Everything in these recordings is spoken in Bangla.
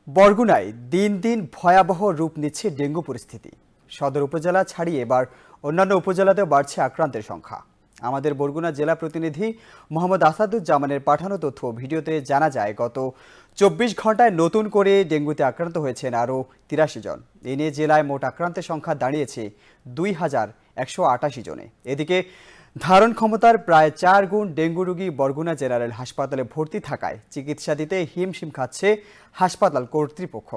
বরগুনায় দিন দিন ভয়াবহ রূপ নিচ্ছে ডেঙ্গু পরিস্থিতি। সদর উপজেলা ছাড়িয়ে এবার অন্যান্য উপজেলাতেও বাড়ছে আক্রান্তের সংখ্যা। আমাদের বরগুনা জেলা প্রতিনিধি মোহাম্মদ আসাদুজ্জামানের পাঠানো তথ্য ভিডিওতে জানা যায়, গত 24 ঘন্টায় নতুন করে ডেঙ্গুতে আক্রান্ত হয়েছেন আরও 83 জন। এ নিয়ে জেলায় মোট আক্রান্তের সংখ্যা দাঁড়িয়েছে 2188 জনে। এদিকে ধারণ ক্ষমতার প্রায় 4 গুণ ডেঙ্গু রোগী বরগুনা জেনারেল হাসপাতালে ভর্তি থাকায় চিকিৎসা দিতে হিমশিম খাচ্ছে হাসপাতাল কর্তৃপক্ষ।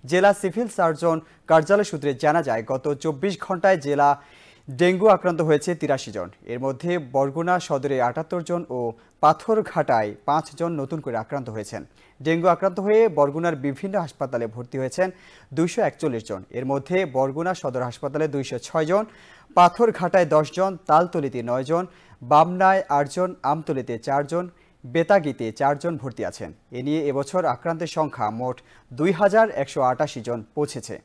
জেলা সিভিল সার্জন কার্যালয় সূত্রে জানা যায়, গত 24 ঘন্টায় জেলা ডেঙ্গু আক্রান্ত হয়েছে 83 জন। এর মধ্যে বরগুনা সদরে 78 জন ও পাথরঘাটায় 5 জন নতুন করে আক্রান্ত হয়েছেন। ডেঙ্গু আক্রান্ত হয়ে বরগুনার বিভিন্ন হাসপাতালে ভর্তি হয়েছেন 241 জন। এর মধ্যে বরগুনা সদর হাসপাতালে 206 জন, পাথরঘাটায় 10 জন, তালতলিতে 9 জন, বামনায় 8 জন, আমতলিতে 4 জন, বেতাগীতে 4 জন ভর্তি আছেন। এ নিয়ে এবছর আক্রান্তের সংখ্যা মোট 2188 জন পৌঁছেছে।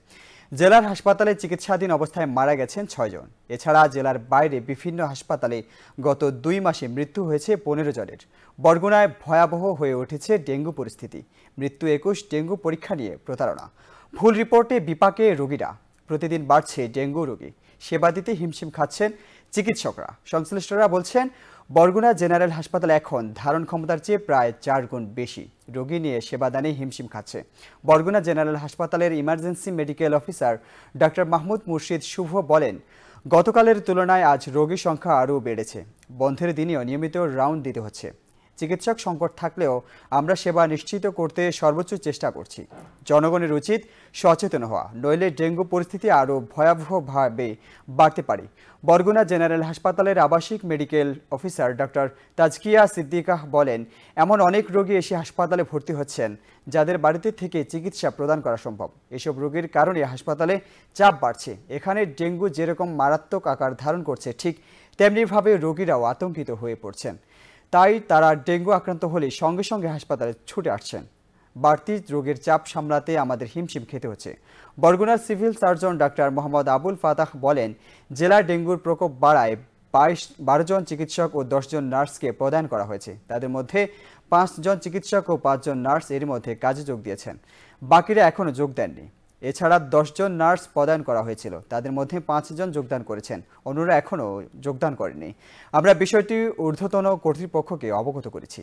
জেলার হাসপাতালে চিকিৎসাধীন অবস্থায় মারা গেছেন 6 জন। এছাড়া জেলার বাইরে বিভিন্ন হাসপাতালে গত 2 মাসে মৃত্যু হয়েছে 15 জনের। বরগুনায় ভয়াবহ হয়ে উঠেছে ডেঙ্গু পরিস্থিতি। মৃত্যু 21, ডেঙ্গু পরীক্ষা নিয়ে প্রতারণা, ভুল রিপোর্টে বিপাকে রোগীরা। প্রতিদিন বাড়ছে ডেঙ্গু রোগী, সেবা দিতে হিমশিম খাচ্ছেন চিকিৎসকরা। সংশ্লিষ্টরা বলছেন, বরগুনা জেনারেল হাসপাতাল এখন ধারণ ক্ষমতার চেয়ে প্রায় 4 গুণ বেশি রোগী নিয়ে সেবাদানে হিমশিম খাচ্ছে। বরগুনা জেনারেল হাসপাতালের emergency medical officer doctor Mahmud মুর্শিদ শুভ বলেন, গতকালের তুলনায় আজ রোগীর সংখ্যা আরও বেড়েছে। বন্ধের দিনেও নিয়মিত রাউন্ড দিতে হচ্ছে। চিকিৎসক সংকট থাকলেও আমরা সেবা নিশ্চিত করতে সর্বোচ্চ চেষ্টা করছি। জনগণের উচিত সচেতন হওয়া, নইলে ডেঙ্গু পরিস্থিতি আরও ভয়াবহভাবে বাড়তে পারে। বরগুনা জেনারেল হাসপাতালের আবাসিক মেডিকেল অফিসার ডক্টর তাজকিয়া সিদ্দিকা বলেন, এমন অনেক রোগী এসে হাসপাতালে ভর্তি হচ্ছেন যাদের বাড়িতে থেকে চিকিৎসা প্রদান করা সম্ভব। এসব রোগীর কারণে হাসপাতালে চাপ বাড়ছে। এখানে ডেঙ্গু যেরকম মারাত্মক আকার ধারণ করছে, ঠিক তেমনিভাবে রোগীরাও আতঙ্কিত হয়ে পড়ছেন। তাই তারা ডেঙ্গু আক্রান্ত হলে সঙ্গে সঙ্গে হাসপাতালে ছুটে আসছেন। বাড়তি রোগের চাপ সামলাতে আমাদের হিমশিম খেতে হচ্ছে। বরগুনার civil surgeon doctor Mohammad Abul Fatah বলেন, জেলায় ডেঙ্গুর প্রকোপ বাড়ায় 12 জন চিকিৎসক ও 10 জন নার্সকে প্রদান করা হয়েছে। তাদের মধ্যে 5 জন চিকিৎসক ও 5 জন নার্স এর মধ্যে কাজে যোগ দিয়েছেন, বাকিরা এখনও যোগ দেননি। এছাড়া 10 জন নার্স প্রদান করা হয়েছিল, তাদের মধ্যে 5 জন যোগদান করেছেন, অন্যরা এখনও যোগদান করেনি। আমরা বিষয়টি ঊর্ধ্বতন কর্তৃপক্ষকে অবগত করেছি।